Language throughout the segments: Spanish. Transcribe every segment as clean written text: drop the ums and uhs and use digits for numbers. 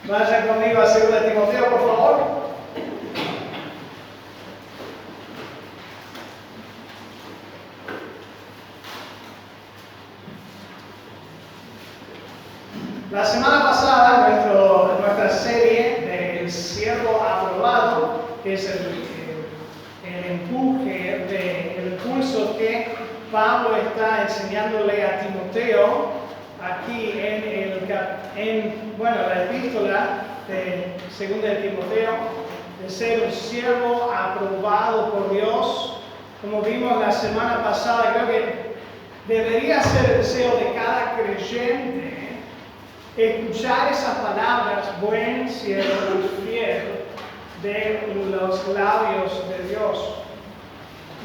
Vaya conmigo a 2 Timoteo, por favor. La semana pasada, nuestra serie del siervo aprobado, que es el impulso que Pablo está enseñándole a Timoteo aquí en la epístola de 2 de Timoteo, de ser un siervo aprobado por Dios. Como vimos la semana pasada, creo que debería ser el deseo de cada creyente escuchar esas palabras, buen siervo y fiel, de los labios de Dios,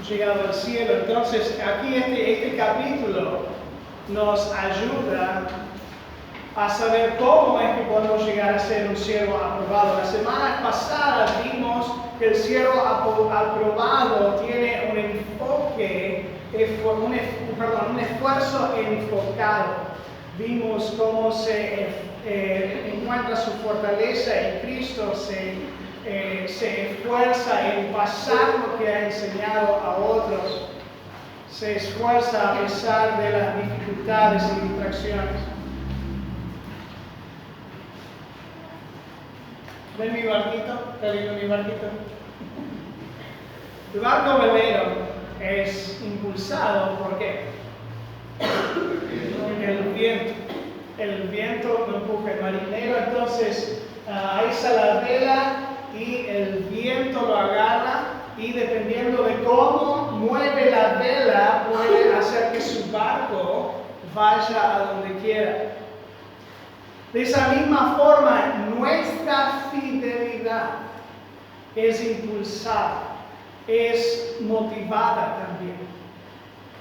llegado al cielo. Entonces, aquí este capítulo nos ayuda a saber cómo es que podemos llegar a ser un siervo aprobado. La semana pasada vimos que el siervo aprobado tiene un enfoque, un esfuerzo enfocado. Vimos cómo se encuentra su fortaleza en Cristo, se esfuerza en pasar lo que ha enseñado a otros, se esfuerza a pesar de las dificultades y distracciones. ¿Ven mi barquito? ¿Está viendo mi barquito? El barco velero es impulsado ¿por qué? El viento lo empuja el marinero, entonces alza la vela y el viento lo agarra, y dependiendo de cómo mueve la vela puede hacer que su barco vaya a donde quiera. De esa misma forma, nuestra fidelidad es impulsada, es motivada también,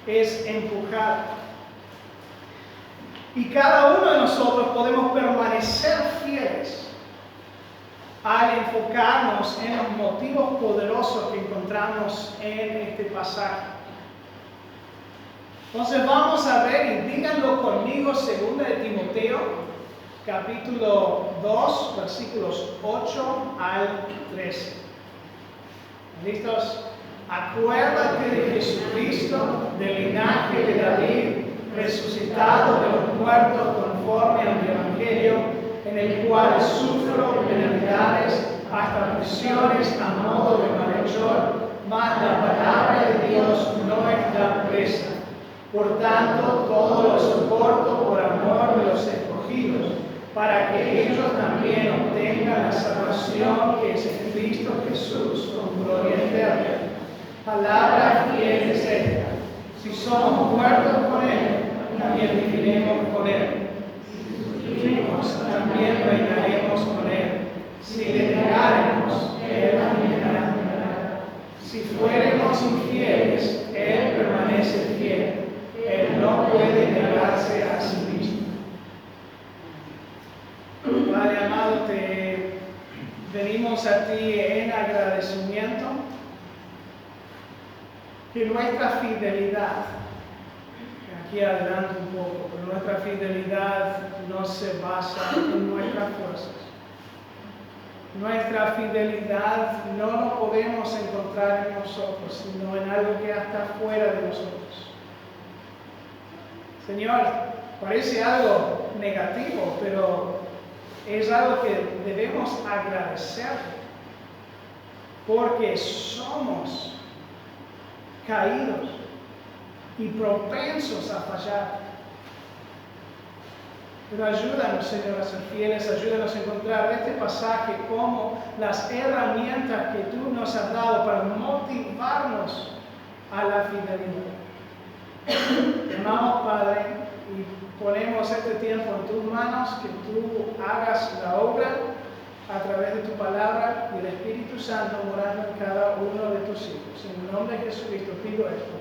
es empujada. Y cada uno de nosotros podemos permanecer fieles al enfocarnos en los motivos poderosos que encontramos en este pasaje. Entonces vamos a ver, y díganlo conmigo, 2 de Timoteo, capítulo 2, versículos 8 al 13. ¿Listos? Acuérdate de Jesucristo, del linaje de David, resucitado de los muertos conforme al Evangelio, en el cual sufro penalidades hasta prisiones a modo de malhechor, mas la palabra de Dios no está presa. Por tanto, todo lo soporto por amor de los escogidos, para que ellos también obtengan la salvación que es en Cristo Jesús, con gloria eterna. Palabra fiel es esta: si somos muertos con Él, también viviremos con Él. Si vivimos, también reinaremos con Él. Si le negáremos, Él también reinará. Si fuéramos infieles, Él permanece fiel. Él no puede negarse a sí mismo. Padre amado, venimos a ti en agradecimiento que nuestra fidelidad, aquí adelante un poco, pero nuestra fidelidad no se basa en nuestras fuerzas. Nuestra fidelidad no lo podemos encontrar en nosotros, sino en algo que está fuera de nosotros. Señor, parece algo negativo, pero es algo que debemos agradecer, porque somos caídos y propensos a fallar. Pero ayúdanos, Señor, a ser fieles, ayúdanos a encontrar este pasaje como las herramientas que tú nos has dado para motivarnos a la fidelidad. Te amamos, Padre, y ponemos este tiempo en tus manos, que tú hagas la obra a través de tu palabra y el Espíritu Santo morando en cada uno de tus hijos. En el nombre de Jesucristo pido esto.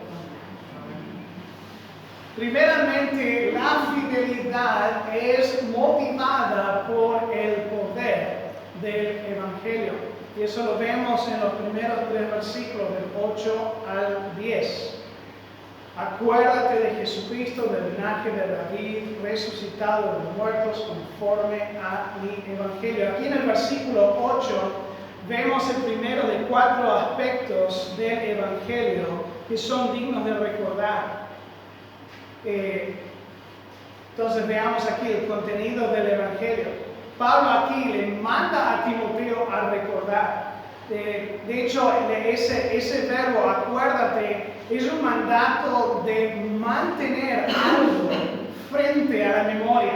Primeramente, la fidelidad es motivada por el poder del Evangelio. Y eso lo vemos en los primeros 3 versículos, del 8 al 10. Acuérdate de Jesucristo, del linaje de David, resucitado de los muertos conforme a mi evangelio. Aquí en el versículo 8 vemos el primero de 4 aspectos del evangelio que son dignos de recordar. Entonces veamos aquí el contenido del evangelio. Pablo aquí le manda a Timoteo a recordar. De hecho, ese verbo, acuérdate, es un mandato de mantener algo frente a la memoria.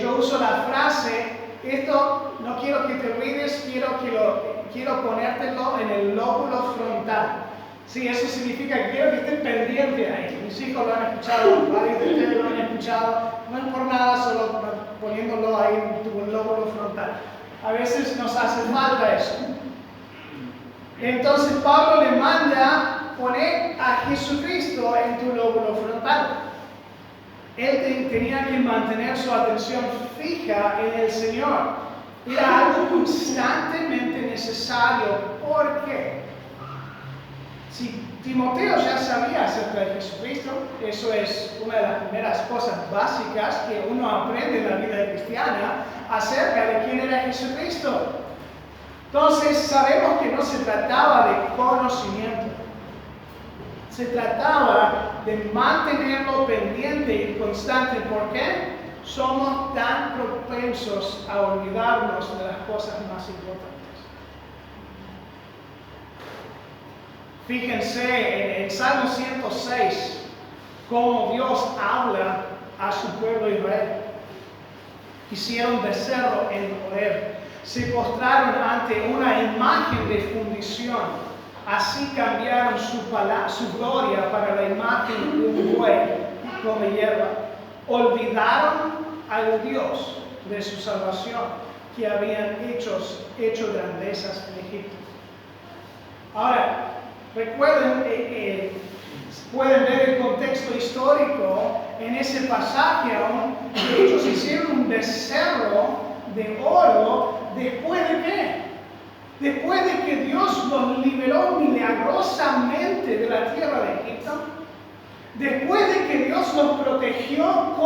Yo uso la frase, esto no quiero que te olvides, quiero ponértelo en el lóbulo frontal. Sí, eso significa que quiero que estés pendiente ahí. Mis hijos lo han escuchado, varios de ustedes lo han escuchado, no es por nada, solo poniéndolo ahí en tu lóbulo frontal. A veces nos hace falta eso. Entonces Pablo le manda poner a Jesucristo en tu lóbulo frontal. Él tenía que mantener su atención fija en el Señor. Era algo constantemente necesario. ¿Por qué? Si Timoteo ya sabía acerca de Jesucristo, eso es una de las primeras cosas básicas que uno aprende en la vida cristiana acerca de quién era Jesucristo. Entonces sabemos que no se trataba de conocimiento, se trataba de mantenerlo pendiente y constante. ¿Por qué? Somos tan propensos a olvidarnos de las cosas más importantes. Fíjense en Salmo 106, cómo Dios habla a su pueblo Israel. Hicieron becerro en Horeb. Se postraron ante una imagen de fundición, así cambiaron su gloria para la imagen de un buey que come hierba. Olvidaron al Dios de su salvación, que habían hecho grandezas en Egipto. Ahora, recuerden, pueden ver el contexto histórico en ese pasaje aún, que ellos hicieron un becerro de oro. ¿Después de qué? Después de que Dios los liberó milagrosamente de la tierra de Egipto, después de que Dios los protegió,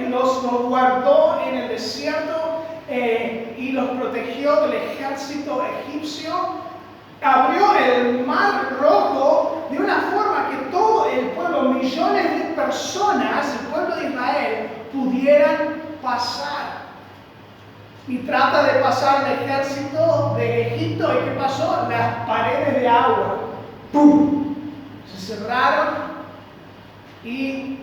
los guardó en el desierto y los protegió del ejército egipcio, abrió el mar rojo de una forma que todo el pueblo, millones de personas, el pueblo de Israel, pudieran pasar. Y trata de pasar el ejército de Egipto. ¿Y qué pasó? Las paredes de agua, ¡pum!, se cerraron y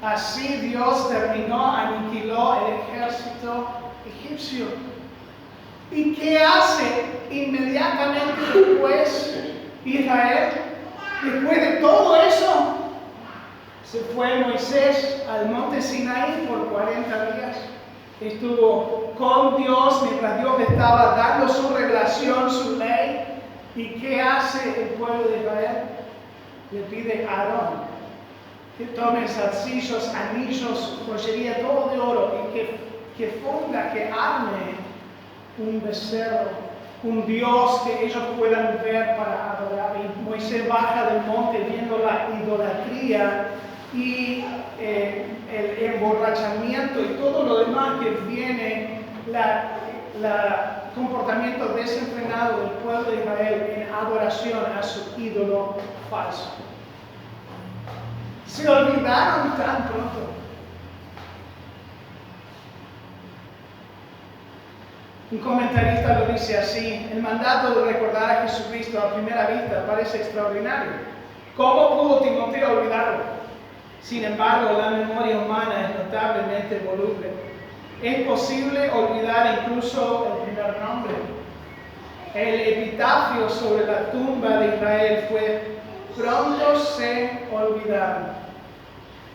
así Dios aniquiló el ejército egipcio. ¿Y qué hace inmediatamente después Israel? Después de todo eso, se fue Moisés al monte Sinaí por 40 días. Estuvo con Dios mientras Dios estaba dando su revelación, su ley. ¿Y qué hace el pueblo de Israel? Le pide a Aarón que tome zarcillos, anillos, joyería, todo de oro, y que funda, que arme un becerro, un Dios que ellos puedan ver para adorar. Y Moisés baja del monte viendo la idolatría y el emborrachamiento y todo lo demás que viene, el comportamiento desenfrenado del pueblo de Israel en adoración a su ídolo falso. Se olvidaron tan pronto. Un comentarista lo dice así: el mandato de recordar a Jesucristo a primera vista parece extraordinario. ¿Cómo pudo Timoteo olvidarlo? Sin embargo, la memoria humana es notablemente voluble. Es posible olvidar incluso el primer nombre. El epitafio sobre la tumba de Israel fue: pronto se olvidaron.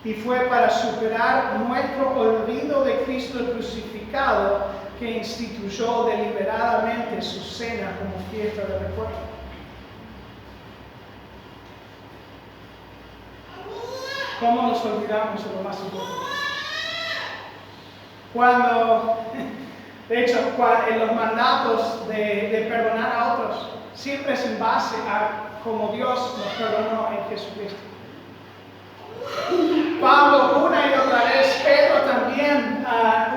Y fue para superar nuestro olvido de Cristo crucificado que instituyó deliberadamente su cena como fiesta de recuerdo. ¿Cómo nos olvidamos de lo más importante? De hecho, en los mandatos de perdonar a otros, siempre es en base a cómo Dios nos perdonó en Jesucristo. Pablo una y otra vez, Pedro también,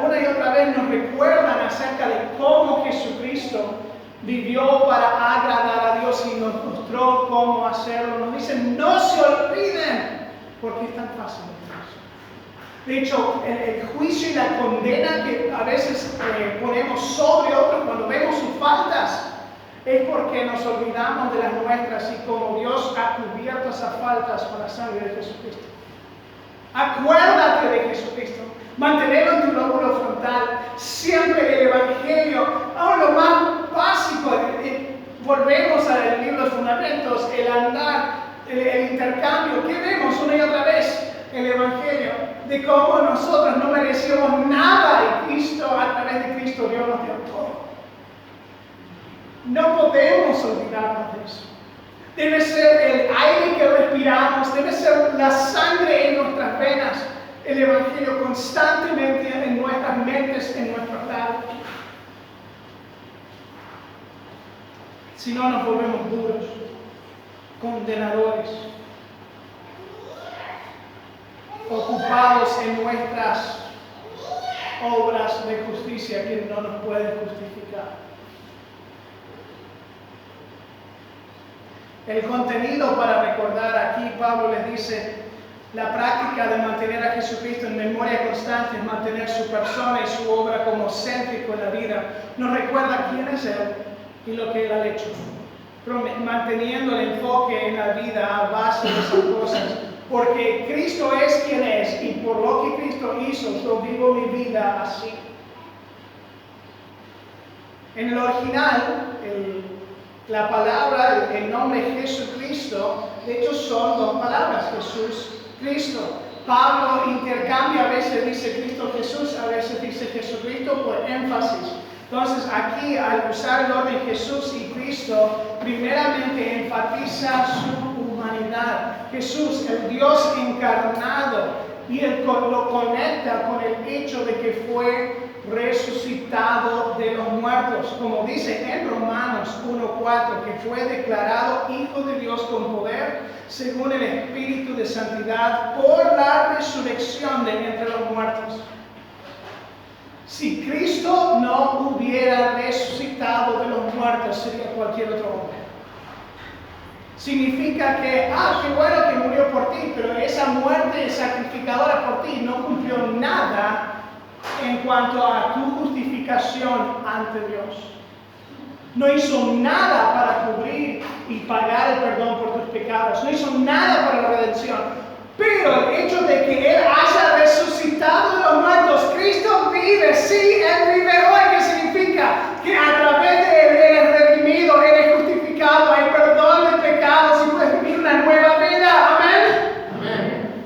una y otra vez nos recuerdan acerca de cómo Jesucristo vivió para agradar a Dios y nos mostró cómo hacerlo. Nos dicen, no se olviden, porque es tan fácil. De hecho, el juicio y la condena que a veces ponemos sobre otros cuando vemos sus faltas, es porque nos olvidamos de las nuestras y como Dios ha cubierto esas faltas con la sangre de Jesucristo. Acuérdate de Jesucristo. Mantenerlo en tu lóbulo frontal. Siempre el Evangelio. Ahora lo más básico. Volvemos al libro de Fundamentos. El andar, el intercambio. ¿Qué vemos una y otra vez? El Evangelio. De cómo nosotros no merecíamos nada y Cristo, a través de Cristo, Dios nos dio todo. No podemos olvidarnos de eso. Debe ser el aire que respiramos, debe ser la sangre en nuestras venas, el Evangelio constantemente en nuestras mentes, en nuestros labios. Si no, nos volvemos duros, condenadores, ocupados en nuestras obras de justicia que no nos pueden justificar. El contenido para recordar aquí, Pablo les dice, la práctica de mantener a Jesucristo en memoria constante, mantener su persona y su obra como céntrico en la vida, nos recuerda quién es Él y lo que Él ha hecho. Manteniendo el enfoque en la vida a base de esas cosas, porque Cristo es quien es y por lo que Cristo hizo, yo vivo mi vida así. En el original, la palabra, el nombre Jesucristo, de hecho son dos palabras, Jesús, Cristo. Pablo intercambia, a veces dice Cristo Jesús, a veces dice Jesucristo por énfasis. Entonces aquí al usar el orden Jesús y Cristo, primeramente enfatiza su humanidad. Jesús, el Dios encarnado, y él lo conecta con el hecho de que fue resucitado de los muertos, como dice en Romanos 1:4, que fue declarado Hijo de Dios con poder, según el Espíritu de Santidad, por la resurrección de entre los muertos. Si Cristo no hubiera resucitado de los muertos, sería cualquier otro hombre. Significa que, qué bueno que murió por ti, pero esa muerte sacrificadora por ti no cumplió nada en cuanto a tu justificación ante Dios. No hizo nada para cubrir y pagar el perdón por tus pecados. No hizo nada para la redención. Pero el hecho de que Él haya resucitado de los muertos, Cristo vive, sí, Él vive hoy, ¿qué significa? Que a través de Él eres redimido, eres justificado, hay perdón de pecados y puedes vivir una nueva vida. Amén. Amén.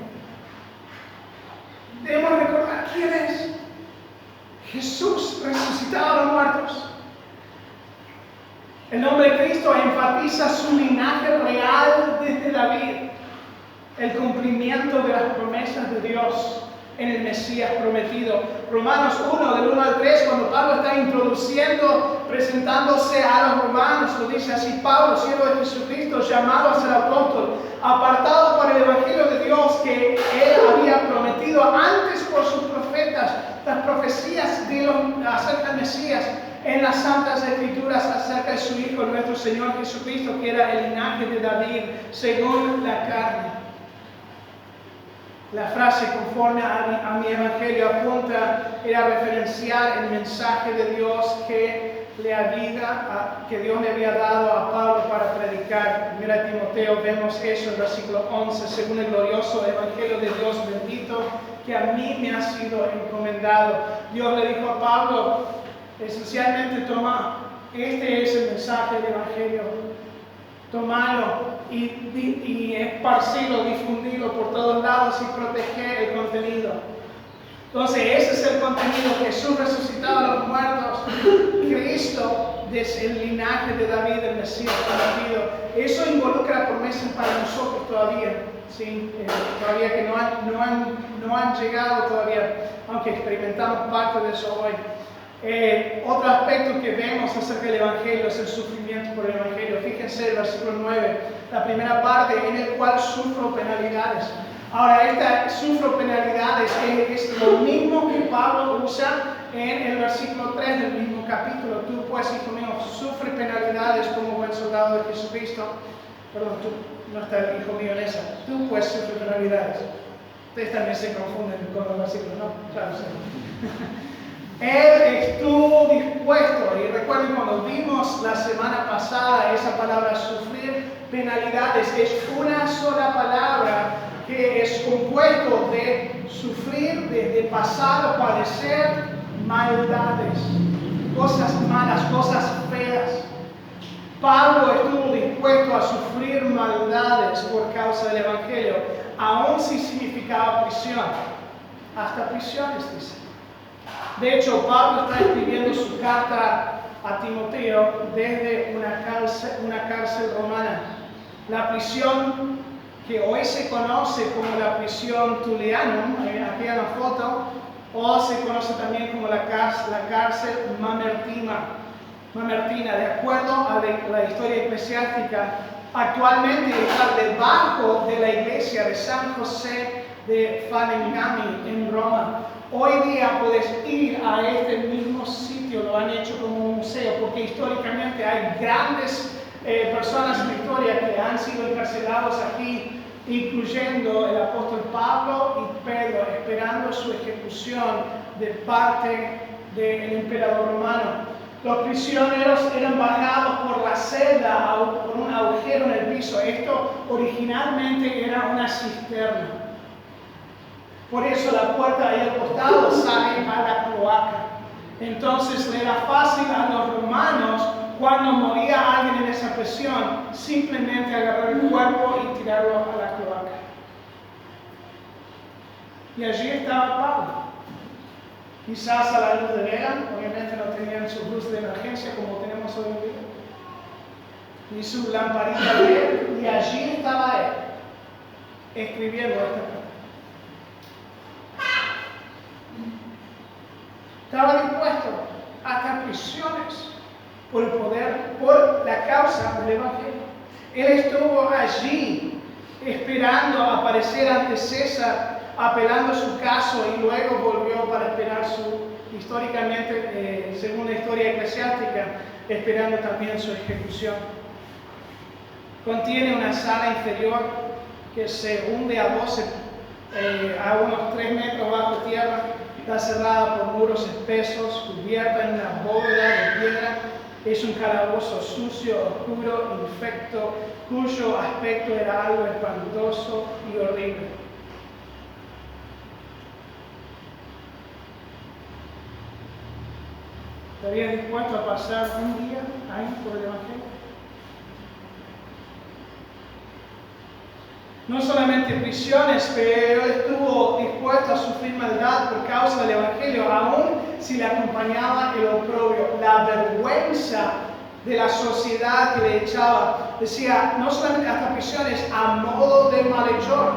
Debemos recordar quién es. Jesús resucitado de los muertos. El nombre de Cristo enfatiza su linaje real desde David, el cumplimiento de las promesas de Dios en el Mesías prometido. Romanos 1, del 1 al 3, cuando Pablo está introduciendo, presentándose a los romanos, lo dice así: Pablo, siervo de Jesucristo, llamado a ser apóstol, apartado para el Evangelio de Dios que Él había prometido antes por sus profetas, las profecías acerca del Mesías en las Santas Escrituras acerca de su Hijo, nuestro Señor Jesucristo, que era el linaje de David según la carne. La frase conforme a mi evangelio apunta a referenciar el mensaje de Dios que Dios le había dado a Pablo para predicar. Mira Timoteo, vemos eso en versículo 11, según el glorioso evangelio de Dios bendito que a mí me ha sido encomendado. Dios le dijo a Pablo, esencialmente toma, este es el mensaje del evangelio, tomalo y esparcirlo, difundirlo por todos lados y proteger el contenido. Entonces ese es el contenido: Jesús resucitado de los muertos, Cristo desde el linaje de David, el Mesías prometido. Eso involucra promesas para nosotros todavía, ¿sí? Todavía que no han llegado todavía, aunque experimentamos parte de eso hoy. Otro aspecto que vemos acerca del Evangelio es el sufrimiento por el Evangelio. Fíjense el versículo 9, la primera parte, en el cual sufro penalidades. Ahora, esta sufro penalidades es lo mismo que Pablo usa en el versículo 3 del mismo capítulo. Tú pues, hijo mío, sufre penalidades como buen soldado de Jesucristo. Perdón, tú, no está el hijo mío en esa. Tú pues sufre penalidades. Ustedes también se confunden con los versículos, ¿no? Claro, sí. Él estuvo dispuesto, y recuerden cuando vimos la semana pasada esa palabra sufrir penalidades, es una sola palabra que es compuesto de sufrir, de pasar o padecer maldades, cosas malas, cosas feas. Pablo estuvo dispuesto a sufrir maldades por causa del Evangelio, aun si significaba prisión, hasta prisiones, dice. De hecho, Pablo está escribiendo su carta a Timoteo desde una cárcel romana. La prisión que hoy se conoce como la prisión Tullianum, aquí en la foto, o se conoce también como la cárcel Mamertina. De acuerdo a la historia eclesiástica, actualmente está debajo de la iglesia de San José de Falengami en Roma. Hoy día puedes ir a este mismo sitio, lo han hecho como un museo, porque históricamente hay grandes personas en la historia que han sido encarcelados aquí, incluyendo el apóstol Pablo y Pedro, esperando su ejecución de parte del emperador romano. Los prisioneros eran bajados por la celda por un agujero en el piso. Esto originalmente era una cisterna. Por eso la puerta ahí al costado sale a la cloaca. Entonces le era fácil a los romanos, cuando moría alguien en esa prisión, simplemente agarrar el cuerpo y tirarlo a la cloaca. Y allí estaba Pablo. Quizás a la luz de vela, obviamente no tenían su luz de emergencia como tenemos hoy en día, ni su lamparita de él, y allí estaba él, escribiendo esta carta. Estaba dispuesto hasta prisiones por el poder, por la causa del Evangelio. Él estuvo allí esperando aparecer ante César, apelando su caso, y luego volvió para esperar históricamente, según la historia eclesiástica, esperando también su ejecución. Contiene una sala inferior que se hunde a unos 3 metros bajo tierra. Está cerrada por muros espesos, cubierta en una bóveda de piedra. Es un calabozo sucio, oscuro, infecto, cuyo aspecto era algo espantoso y horrible. ¿Estarías dispuesto a pasar un día ahí por el Evangelio? No solamente prisiones, pero él estuvo dispuesto a sufrir maldad por causa del Evangelio, aun si le acompañaba el oprobio, la vergüenza de la sociedad que le echaba. Decía, no solamente hasta prisiones, a modo de malhechor.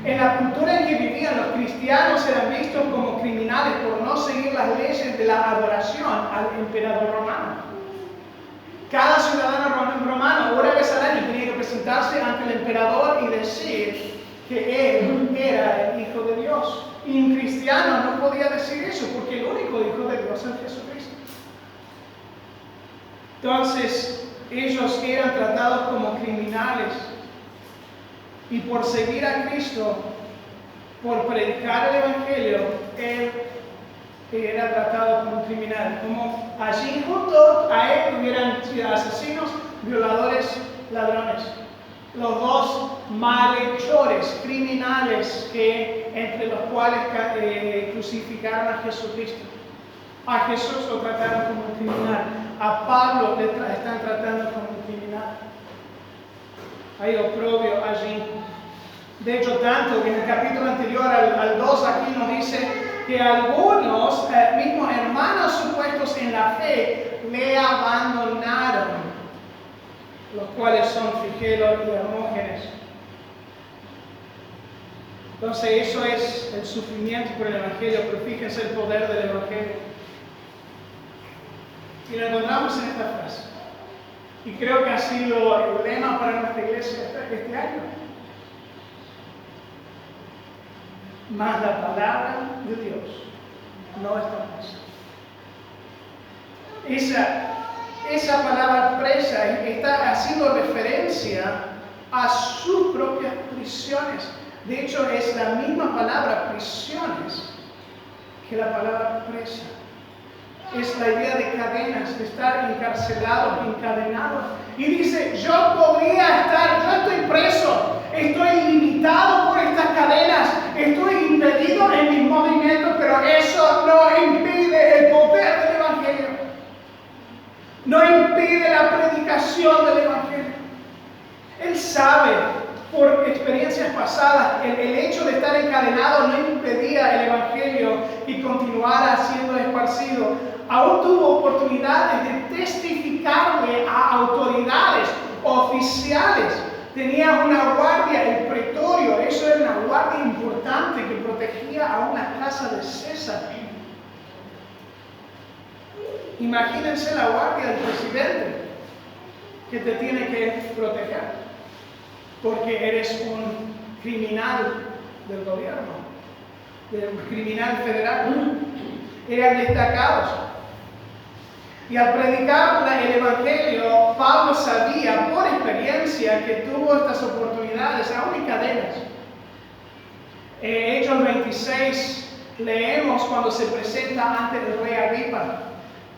En la cultura en que vivían, los cristianos eran vistos como criminales por no seguir las leyes de la adoración al emperador romano. Cada ciudadano romano, una vez al año, tenía que presentarse ante el emperador y decir que él era el Hijo de Dios. Y un cristiano no podía decir eso, porque el único Hijo de Dios es Jesucristo. Entonces, ellos eran tratados como criminales. Y por seguir a Cristo, por predicar el Evangelio, él era tratado como un criminal. Como allí junto a él hubieran sido asesinos, violadores, ladrones. Los dos malhechores, criminales, entre los cuales crucificaron a Jesucristo. A Jesús lo trataron como un criminal. A Pablo le están tratando como un criminal. Hay oprobio allí. De hecho, tanto que en el capítulo anterior al 2 aquí nos dice que algunos, mismos hermanos supuestos en la fe, le abandonaron, los cuales son Figelo y Hermógenes. Entonces, eso es el sufrimiento por el Evangelio, pero fíjense el poder del Evangelio. Y lo encontramos en esta frase. Y creo que ha sido el lema para nuestra iglesia este año. mas la palabra de Dios no está presa. Esa palabra presa está haciendo referencia a sus propias prisiones. De hecho, es la misma palabra prisiones que la palabra presa. Es la idea de cadenas, de estar encarcelado, encadenado. Y dice, yo estoy preso, estoy limitado por estas cadenas, estoy impedido en mis movimientos, pero eso no impide el poder del Evangelio. No impide la predicación del Evangelio. Él sabe, por experiencias pasadas, el hecho de estar encadenado no impedía el Evangelio y continuara siendo esparcido. Aún tuvo oportunidades de testificarle a autoridades oficiales. Tenía una guardia, el pretorio, eso era una guardia importante que protegía a una casa de César. Imagínense la guardia del presidente que te tiene que proteger porque eres un criminal del gobierno, un criminal federal. Eran destacados. Y al predicar el Evangelio, Pablo sabía por experiencia que tuvo estas oportunidades, aún en cadenas. En Hechos 26 leemos cuando se presenta ante el rey Agripa.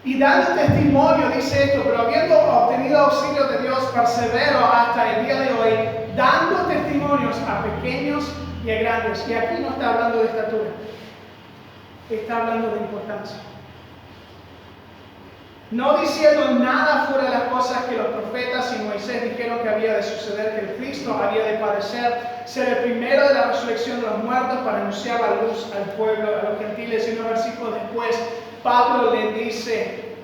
Y dando testimonio, dice esto, pero habiendo obtenido auxilio de Dios, persevero hasta el día de hoy, dando testimonios a pequeños y a grandes. Y aquí no está hablando de estatura, está hablando de importancia. No diciendo nada fuera de las cosas que los profetas y Moisés dijeron que había de suceder, que el Cristo había de padecer, ser el primero de la resurrección de los muertos para anunciar la luz al pueblo, a los gentiles. Y unos versículos después, Pablo le dice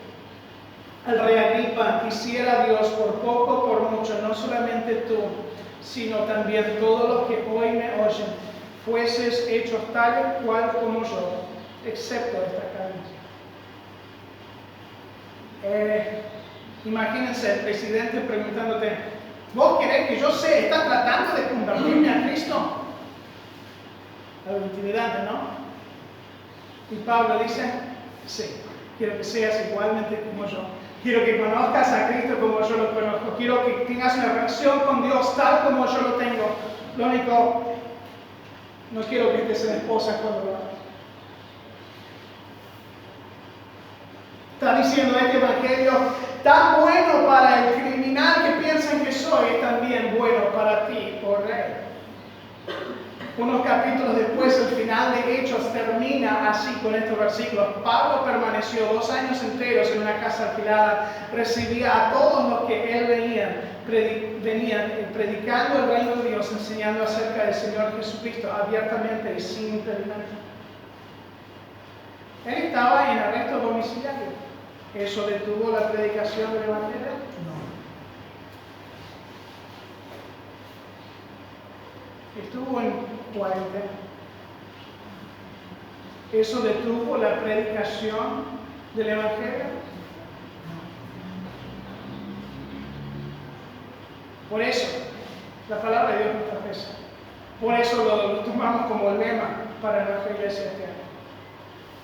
al rey Agripa, quisiera Dios por poco, por mucho, no solamente tú, sino también todos los que hoy me oyen, fueses hechos tal cual como yo, excepto esta carne. Imagínense el presidente preguntándote, ¿vos querés que yo está tratando de convertirme a Cristo? Algo intimidante, ¿no? Y Pablo dice, sí, quiero que seas igualmente como yo. Quiero que conozcas a Cristo como yo lo conozco. Quiero que tengas una relación con Dios tal como yo lo tengo. Lo único, no quiero que estés en esposa cuando lo hagas. Está diciendo este evangelio, tan bueno para el criminal que piensan que soy, es también bueno para ti, oh rey. Unos capítulos después, el final de Hechos termina así con estos versículos. Pablo permaneció 2 años enteros en una casa alquilada, recibía a todos los que él venían predicando el reino de Dios, enseñando acerca del Señor Jesucristo abiertamente y sin impedimento. Él estaba en arresto domiciliario. ¿Eso detuvo la predicación del Evangelio? No. Estuvo en cuarentena. ¿Eso detuvo la predicación del Evangelio? No. Por eso, la palabra de Dios no está presa. Por eso lo tomamos como lema para nuestra iglesia este año.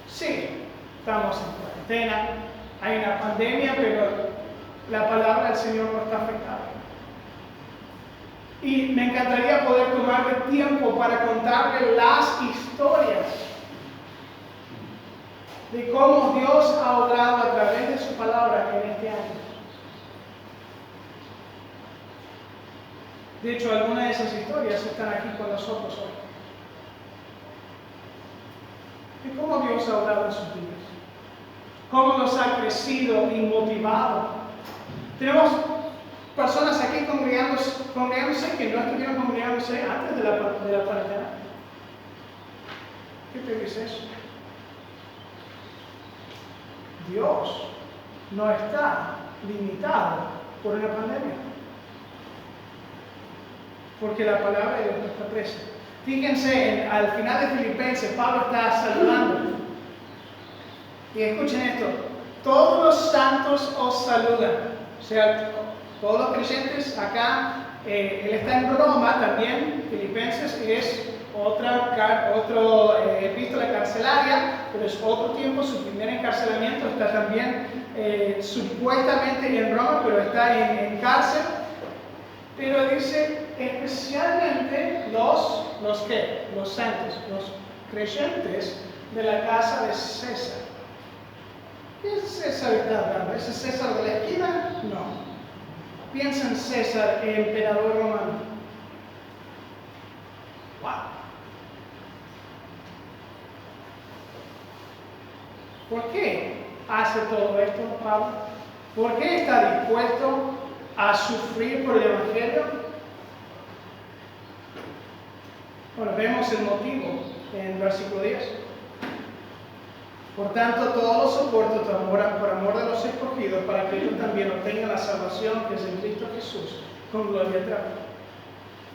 Sí, estamos en cuarentena, hay una pandemia, pero la palabra del Señor no está afectada. Y me encantaría poder tomarme tiempo para contarle las historias de cómo Dios ha obrado a través de su palabra en este año. De hecho, algunas de esas historias están aquí con nosotros hoy. De cómo Dios ha obrado en sus vidas. Cómo nos ha crecido y motivado. Tenemos personas aquí congregándose que no estuvieron congregándose antes de la pandemia. ¿Qué te dice eso? Dios no está limitado por una pandemia. Porque la palabra de Dios no está presa. Fíjense, al final de Filipenses, Pablo está saludando. Y escuchen esto, todos los santos os saludan. O sea, todos los creyentes acá, él está en Roma también, Filipenses es otra epístola carcelaria, pero es otro tiempo. Su primer encarcelamiento está también supuestamente en Roma, pero está en cárcel. Pero dice especialmente los santos, los creyentes de la casa de César. ¿Qué es César está hablando? ¿Es el César de la esquina? No. Piensa en César, el emperador romano. Wow. ¿Por qué hace todo esto, Pablo? ¿Por qué está dispuesto a sufrir por el Evangelio? Bueno, vemos el motivo en el versículo 10. Por tanto, todo lo soporto por amor de los escogidos, para que ellos también obtengan la salvación que es en Cristo Jesús, con gloria eterna.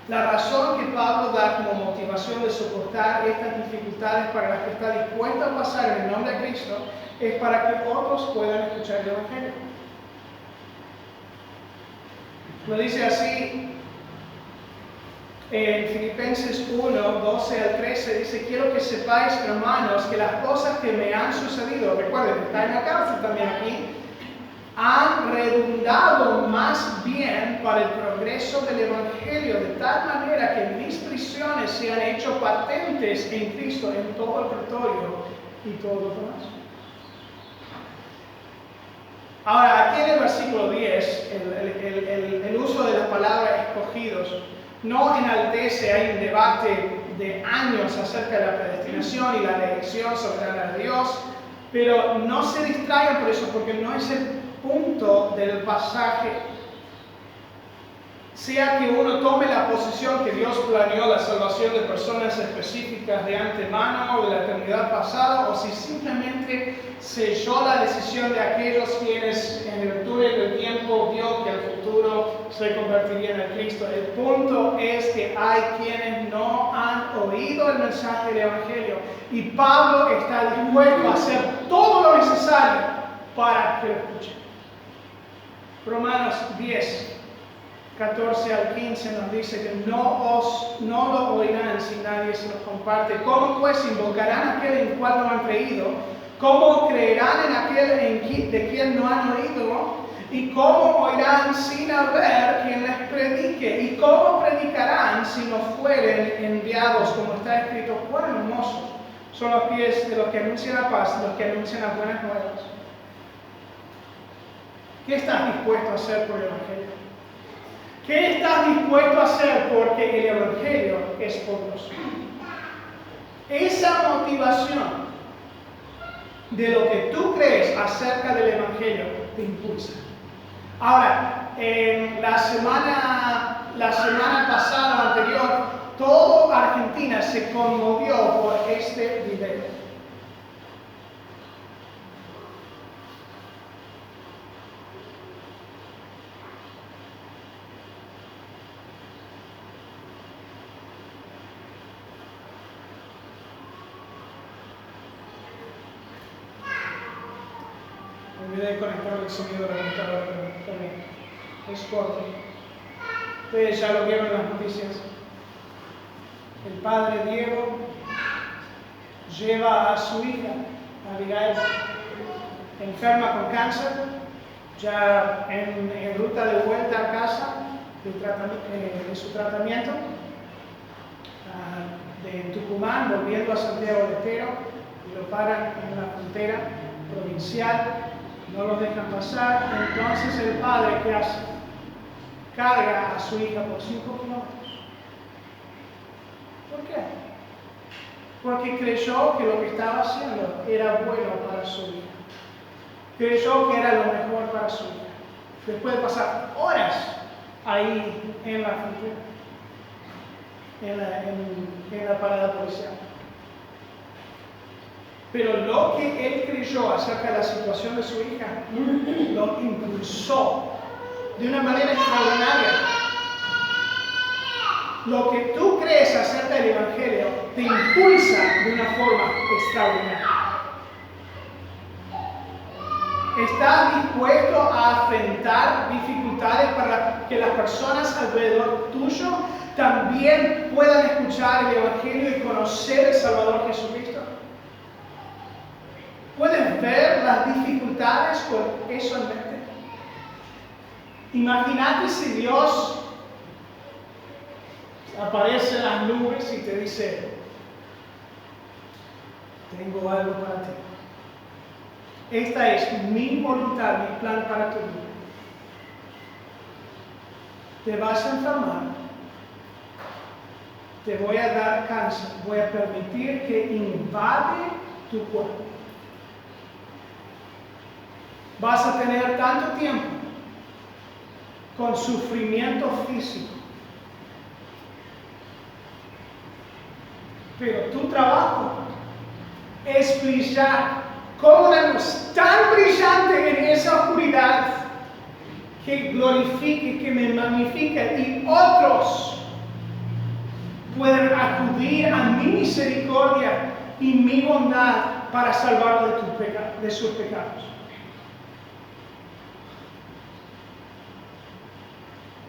La razón que Pablo da como motivación de soportar estas dificultades para las que está dispuesto a pasar en el nombre de Cristo es para que otros puedan escuchar el Evangelio. Lo dice así en Filipenses 1, 12 al 13, dice: quiero que sepáis, hermanos, que las cosas que me han sucedido, recuerden, está en la cárcel también aquí, han redundado más bien para el progreso del Evangelio, de tal manera que mis prisiones se han hecho patentes en Cristo en todo el pretorio y todo lo demás. Ahora, aquí en el versículo 10, el uso de la palabra escogidos no enaltece, hay un debate de años acerca de la predestinación y la elección soberana de Dios, pero no se distraigan por eso, porque no es el punto del pasaje. Sea que uno tome la posición que Dios planeó la salvación de personas específicas de antemano o de la eternidad pasada, o si simplemente selló la decisión de aquellos quienes en virtud del tiempo vio que el futuro se convertiría en el Cristo. El punto es que hay quienes no han oído el mensaje del Evangelio, y Pablo está dispuesto a hacer todo lo necesario para que lo escuchen. Romanos 10, 14 al 15 nos dice que no lo oirán si nadie se los comparte. ¿Cómo pues invocarán a aquel en el cual no han creído? ¿Cómo creerán en aquel de quien no han oído? ¿Y cómo oirán sin haber quien les predique? ¿Y cómo predicarán si no fueren enviados? Como está escrito: cuán hermosos son los pies de los que anuncian la paz, de los que anuncian las buenas nuevas. ¿Qué estás dispuesto a hacer por el Evangelio? ¿Qué estás dispuesto a hacer? Porque el Evangelio es poderoso. Esa motivación de lo que tú crees acerca del Evangelio te impulsa. Ahora, en la semana pasada anterior, toda Argentina se conmovió por este video. Olvidé conectar el sonido de la computadora también. Es corto. Ustedes ya lo vieron en las noticias. El padre Diego lleva a su hija, Abigail, enferma con cáncer, ya en ruta de vuelta a casa de su tratamiento, de Tucumán, volviendo a Santiago del Estero, y lo paran en la frontera provincial. No los dejan pasar. Entonces el padre, ¿qué hace? Carga a su hija por 5 kilómetros. ¿Por qué? Porque creyó que lo que estaba haciendo era bueno para su hija. Creyó que era lo mejor para su hija. Después de pasar horas ahí en la frontera, en la parada policial. Pero lo que él creyó acerca de la situación de su hija lo impulsó de una manera extraordinaria. Lo que tú crees acerca del Evangelio te impulsa de una forma extraordinaria. ¿Estás dispuesto a afrontar dificultades para que las personas alrededor tuyo también puedan escuchar el Evangelio y conocer el Salvador Jesucristo? ¿Puedes ver las dificultades con eso en mente? Imagínate si Dios aparece en las nubes y te dice: tengo algo para ti. Esta es mi voluntad, mi plan para tu vida. Te vas a enfermar. Te voy a dar cáncer. Voy a permitir que invade tu cuerpo. Vas a tener tanto tiempo con sufrimiento físico. Pero tu trabajo es brillar como una luz tan brillante en esa oscuridad que glorifique, que me magnifica, y otros pueden acudir a mi misericordia y mi bondad para salvarlos de sus pecados.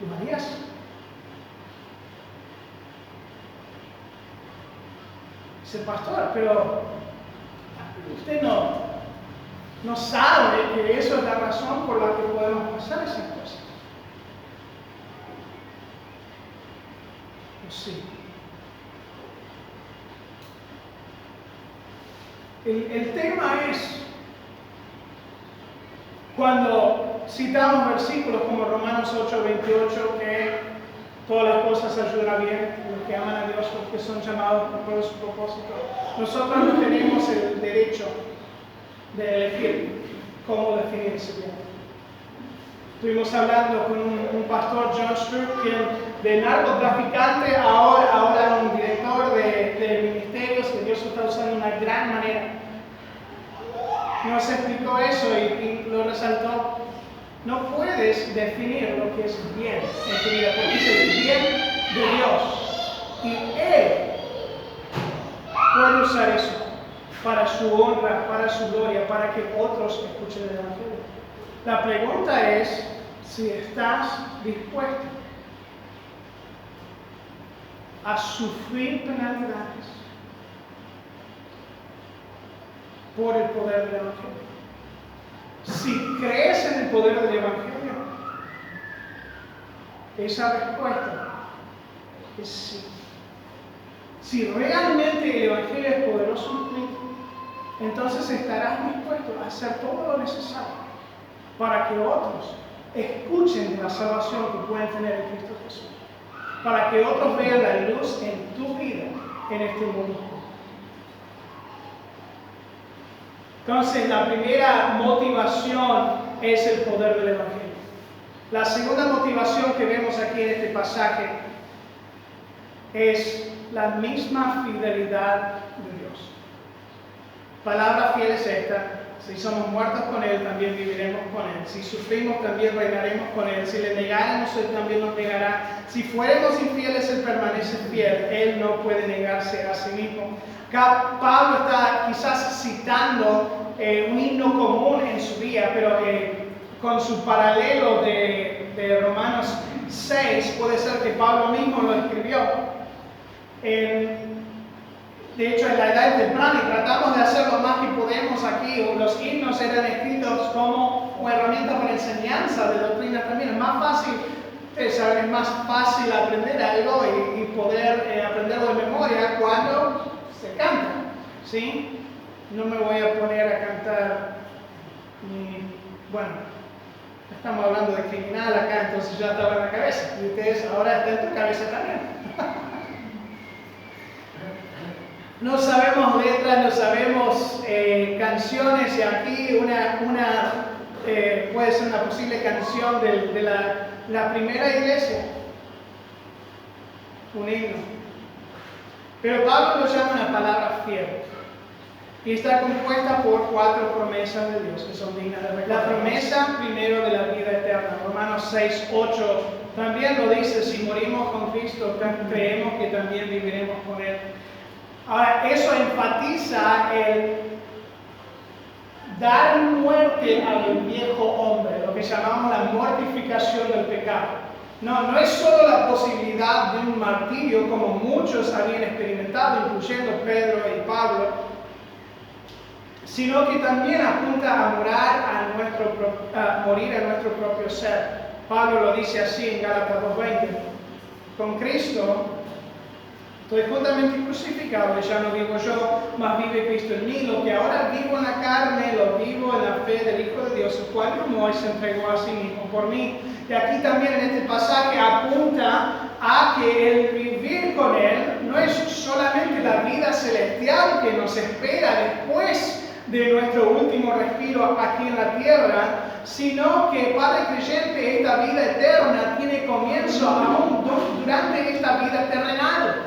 ¿Lo harías? Dice: pastor, pero usted no sabe que eso es la razón por la que podemos pasar esas cosas. Pues sí. El tema es cuando citamos versículos como Romanos 8:28, que todas las cosas ayudan a bien a los que aman a Dios, porque son llamados por su propósito. Nosotros no tenemos el derecho de elegir cómo definirse bien. Estuvimos hablando con un pastor, John Stroop, quien de narcotraficante ahora un director de ministerios que Dios está usando de una gran manera. Nos explicó eso y lo resaltó. No puedes definir lo que es bien en tu vida, porque es el bien de Dios. Y Él puede usar eso para su honra, para su gloria, para que otros escuchen el Evangelio. La pregunta es si estás dispuesto a sufrir penalidades por el poder del Evangelio. Si crees en el poder del Evangelio, esa respuesta es sí. Si realmente el Evangelio es poderoso en ti, entonces estarás dispuesto a hacer todo lo necesario para que otros escuchen de la salvación que pueden tener en Cristo Jesús, para que otros vean la luz en tu vida, en este mundo. Entonces, la primera motivación es el poder del Evangelio. La segunda motivación que vemos aquí en este pasaje es la misma fidelidad de Dios. Palabra fiel es esta: si somos muertos con Él, también viviremos con Él. Si sufrimos, también reinaremos con Él. Si le negáramos, Él también nos negará. Si fuéramos infieles, Él permanece fiel. Él no puede negarse a sí mismo. Acá Pablo está quizás citando un himno común en su día, pero con su paralelo de Romanos 6, puede ser que Pablo mismo lo escribió. De hecho, en la edad temprana, y tratamos de hacer lo más que podemos aquí, los himnos eran escritos como herramienta para enseñanza de doctrina también. Es más fácil, ustedes saben, es más fácil aprender algo y poder aprenderlo de memoria cuando se canta, ¿sí? No me voy a poner a cantar bueno, estamos hablando de criminal acá, entonces ya estaba en la cabeza, y ustedes ahora está en tu cabeza también. No sabemos letras, no sabemos canciones, y aquí puede ser una posible canción de la primera iglesia, un himno. Pero Pablo lo llama una palabra fiel, y está compuesta por 4 promesas de Dios que son dignas de recordar. La promesa primero de la vida eterna, Romanos 6:8 también lo dice: si morimos con Cristo, creemos que también viviremos con Él. Ahora, eso enfatiza dar muerte al viejo hombre, lo que llamamos la mortificación del pecado. No es solo la posibilidad de un martirio como muchos habían experimentado, incluyendo Pedro y Pablo, sino que también apunta a morir a nuestro propio ser. Pablo lo dice así en Gálatas 2:20. Con Cristo estoy juntamente crucificado, y ya no vivo yo, mas vive Cristo en mí. Lo que ahora vivo en la carne, lo vivo en la fe del Hijo de Dios, el cual amó y se entregó a sí mismo por mí. Y aquí también en este pasaje apunta a que el vivir con Él no es solamente la vida celestial que nos espera después de nuestro último respiro aquí en la tierra, sino que para el creyente esta vida eterna tiene comienzo aún durante esta vida terrenal.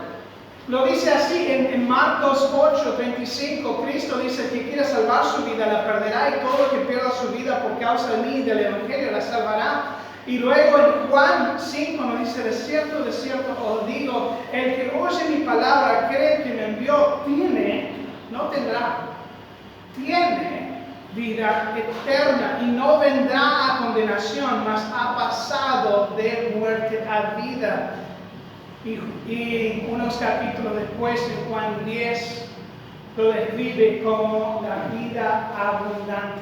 Lo dice así en Marcos 8:35, Cristo dice que quiere salvar su vida, la perderá, y todo el que pierda su vida por causa de mí y del Evangelio la salvará. Y luego en Juan 5 nos dice, de cierto os digo, el que oye mi palabra, cree que me envió, no tendrá, tiene vida eterna y no vendrá a condenación, mas ha pasado de muerte a vida. Y unos capítulos después, en Juan 10, lo describe como la vida abundante.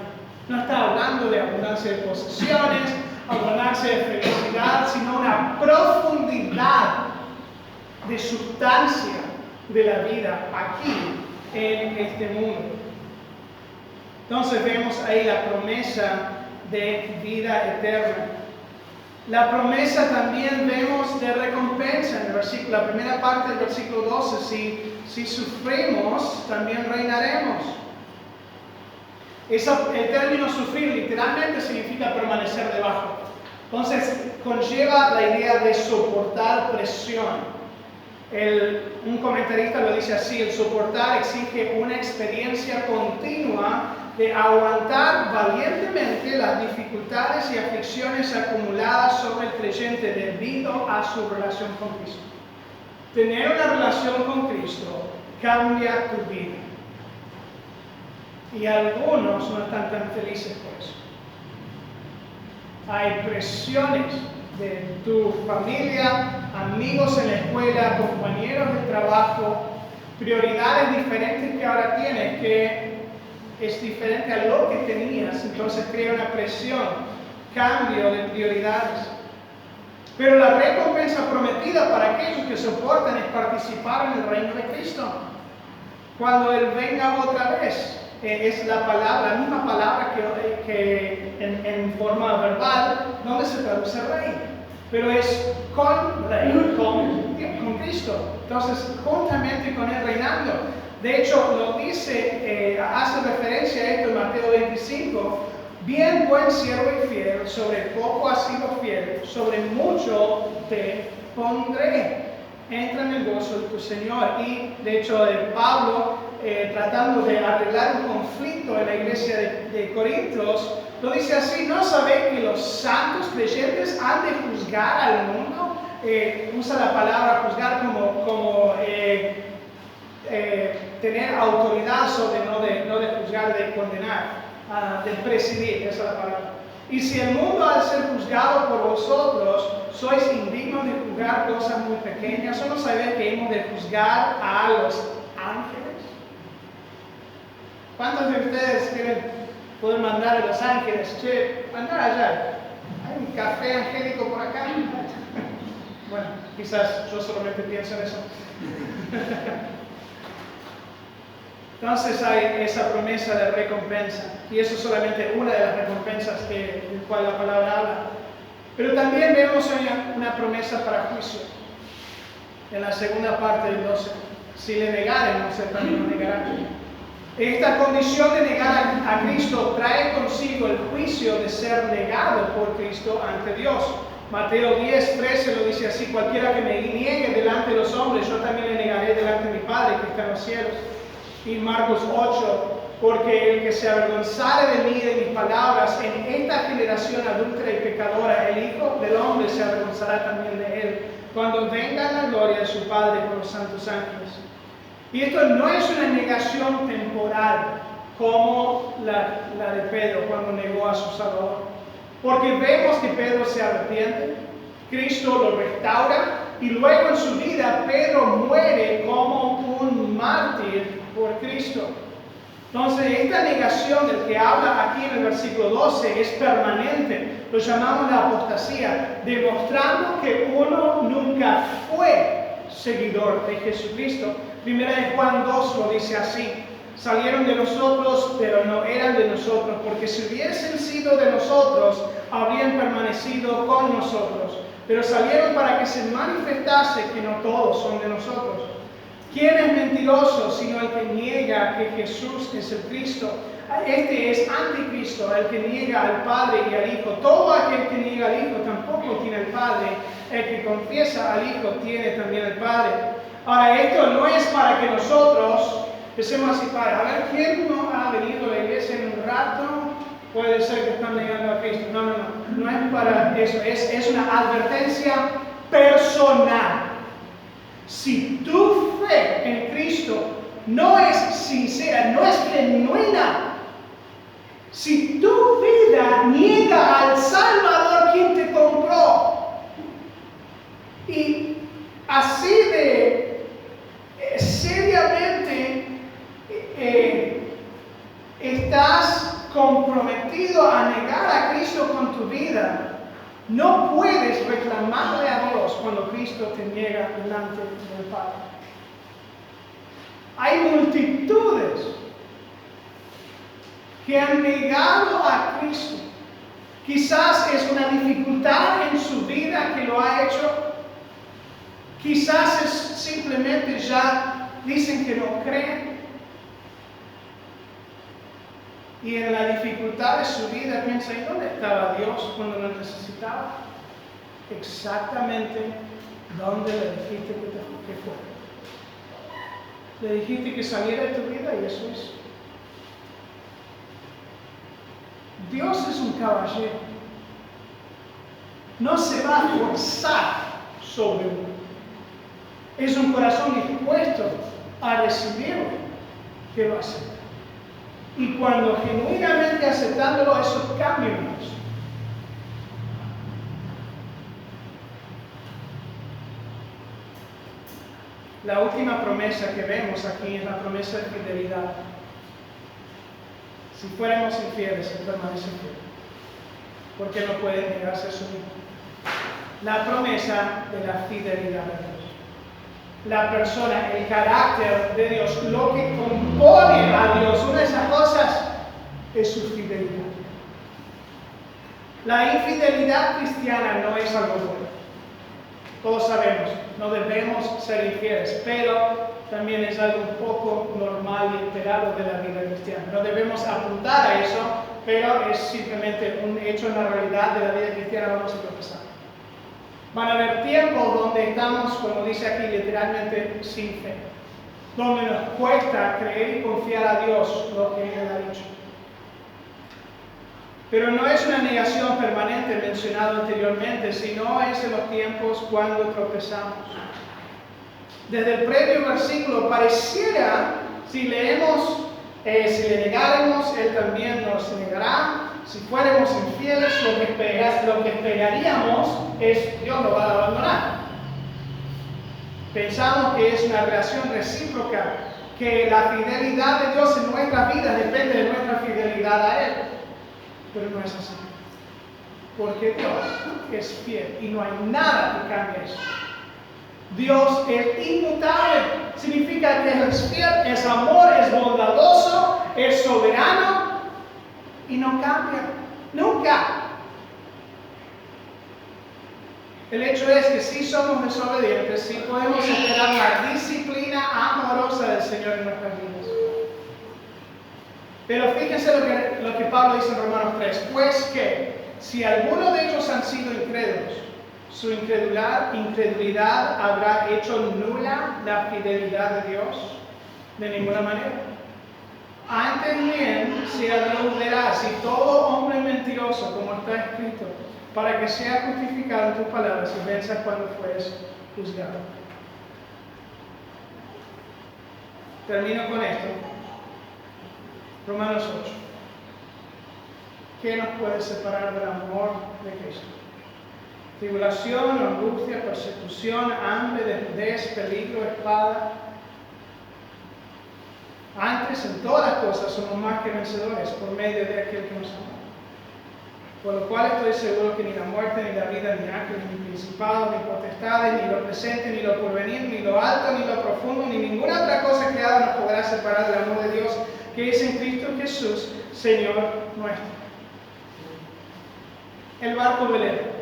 No está hablando de abundancia de posesiones, abundancia de felicidad, sino una profundidad de sustancia de la vida aquí en este mundo. Entonces vemos ahí la promesa de vida eterna. La promesa también vemos de recompensa en el versículo, la primera parte del versículo 12, si sufrimos, también reinaremos. El término sufrir literalmente significa permanecer debajo. Entonces conlleva la idea de soportar presión. Un comentarista lo dice así: el soportar exige una experiencia continua de aguantar valientemente las dificultades y aflicciones acumuladas sobre el creyente debido a su relación con Cristo. Tener una relación con Cristo cambia tu vida. Y algunos no están tan felices por eso. Hay presiones de tu familia, amigos en la escuela, compañeros de trabajo, prioridades diferentes que ahora tienes, que es diferente a lo que tenías, entonces crea una presión, cambio de prioridades. Pero la recompensa prometida para aquellos que soportan es participar en el reino de Cristo. Cuando Él venga otra vez, es la misma palabra que en forma verbal, donde se traduce rey. Pero es con rey, con Cristo. Entonces, juntamente con Él reinando. De hecho, lo dice, hace referencia a esto en Mateo 25. Bien, buen siervo y fiel, sobre poco has sido fiel, sobre mucho te pondré. Entra en el gozo de tu Señor. Y de hecho, Pablo, tratando de arreglar un conflicto en la iglesia de Corintios, lo dice así: ¿no sabéis que los santos creyentes han de juzgar al mundo? Usa la palabra juzgar como tener autoridad sobre, no de juzgar, de condenar, de presidir, esa es la palabra. Y si el mundo, al ser juzgado por vosotros, sois indignos de juzgar cosas muy pequeñas, ¿o no sabéis que hemos de juzgar a los ángeles? ¿Cuántos de ustedes pueden mandar a los ángeles? Che, andá allá, hay un café angélico por acá. Bueno, quizás yo solamente pienso en eso. Entonces hay esa promesa de recompensa, y eso es solamente una de las recompensas del cual la palabra habla. Pero también vemos una promesa para juicio. En la segunda parte del 12, si le negaren, no sé, también lo negarán. Esta condición de negar a Cristo trae consigo el juicio de ser negado por Cristo ante Dios. Mateo 10:13 lo dice así: cualquiera que me niegue delante de los hombres, yo también le negaré delante de mi Padre que está en los cielos. Y Marcos 8, porque el que se avergonzare de mí y de mis palabras en esta generación adúltera y pecadora, el Hijo del Hombre se avergonzará también de él, cuando venga la gloria de su Padre con los santos ángeles. Y esto no es una negación temporal, como la de Pedro cuando negó a su Salvador. Porque vemos que Pedro se arrepiente, Cristo lo restaura y luego en su vida Pedro muere como un mártir por Cristo. Entonces, esta negación del que habla aquí en el versículo 12 es permanente. Lo llamamos la apostasía, demostrando que uno nunca fue seguidor de Jesucristo. Primera de Juan 2 lo dice así: salieron de nosotros, pero no eran de nosotros, porque si hubiesen sido de nosotros, habrían permanecido con nosotros. Pero salieron para que se manifestase que no todos son de nosotros. ¿Quién es mentiroso sino el que niega que Jesús es el Cristo? Este es anticristo, el que niega al Padre y al Hijo. Todo aquel que niega al Hijo tampoco tiene al Padre. El que confiesa al Hijo tiene también al Padre. Ahora, esto no es para que nosotros empecemos así, para a ver quién no ha venido a la iglesia en un rato. Puede ser que están negando a Cristo. No es para eso. Es una advertencia personal. Si tu fe en Cristo no es sincera, no es genuina, si tu vida niega al Salvador quien te compró, y así de seriamente estás comprometido a negar a Cristo con tu vida, no puedes reclamarle a Dios cuando Cristo te niega delante del Padre. Hay multitudes que han negado a Cristo. Quizás es una dificultad en su vida que lo ha hecho. Quizás es simplemente ya dicen que no creen. Y en la dificultad de su vida piensa: ¿y dónde estaba Dios cuando lo necesitaba? Exactamente donde le dijiste que fuera. Le dijiste que saliera de tu vida y eso es. Dios es un caballero. No se va a forzar sobre uno. Es un corazón dispuesto a recibirlo que lo acepta. Y cuando genuinamente aceptándolo, eso cambia en nosotros. La última promesa que vemos aquí es la promesa de fidelidad. Si fuéramos infieles, Él permanece fiel, porque no puede negarse a su mismo. La promesa de la fidelidad de Dios. La persona, el carácter de Dios, lo que compone a Dios, una de esas cosas es su fidelidad. La infidelidad cristiana no es algo bueno. Todos sabemos, no debemos ser infieles, pero también es algo un poco normal y esperado de la vida cristiana. No debemos apuntar a eso, pero es simplemente un hecho en la realidad de la vida cristiana, vamos a tropezar. Van a haber tiempos donde estamos, como dice aquí, literalmente sin fe, donde nos cuesta creer y confiar a Dios lo que Él ha dicho. Pero no es una negación permanente mencionada anteriormente, sino es en los tiempos cuando tropezamos. Desde el previo versículo pareciera, si leemos, si le negáramos, Él también nos negará. Si fuéramos infieles, lo que esperaríamos es Dios nos va a abandonar. Pensamos que es una relación recíproca, que la fidelidad de Dios en nuestras vidas depende de nuestra fidelidad a Él. Pero no es así. Porque Dios es fiel y no hay nada que cambie eso. Dios es inmutable. Significa que es fiel, es amor, es bondadoso, es soberano y no cambia. Nunca. El hecho es que si somos desobedientes, sí podemos esperar la disciplina amorosa del Señor en nuestras vidas. Pero fíjense lo que Pablo dice en Romanos 3. Pues que si alguno de ellos han sido incrédulos, su incredulidad habrá hecho nula la fidelidad de Dios. De ninguna manera. Antes bien se adulará si todo hombre es mentiroso, como está escrito, para que sea justificado en tus palabras y venzas cuando fueres juzgado. Termino con esto. Romanos 8. ¿Qué nos puede separar del amor de Cristo? Tribulación, angustia, persecución, hambre, desnudez, peligro, espada. Antes, en todas las cosas, somos más que vencedores por medio de aquel que nos amó. Por lo cual estoy seguro que ni la muerte, ni la vida, ni ángeles, ni principados, ni potestades, ni lo presente, ni lo porvenir, ni lo alto, ni lo profundo, ni ninguna otra cosa creada nos podrá separar del amor de Dios, que es en Cristo Jesús, Señor nuestro. El barco velero.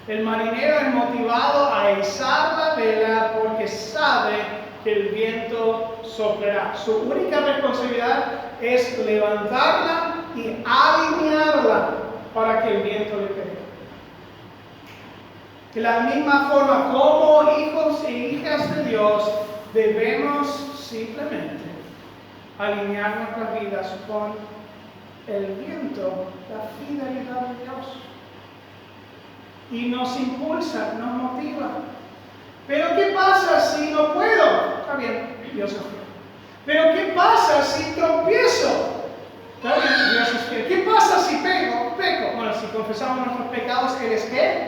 El marinero es motivado a izar la vela porque sabe que el viento soplará. Su única responsabilidad es levantarla y alinearla para que el viento le pegue. De la misma forma, como hijos e hijas de Dios, debemos simplemente alinear nuestras vidas con el viento, la fidelidad de Dios. Y nos impulsa, nos motiva. Pero ¿qué pasa si no puedo? Está bien, Dios es fiel. Pero ¿qué pasa si tropiezo? Está bien, Dios es fiel. ¿Qué pasa si peco? Bueno, si confesamos nuestros pecados, Él es ¿qué?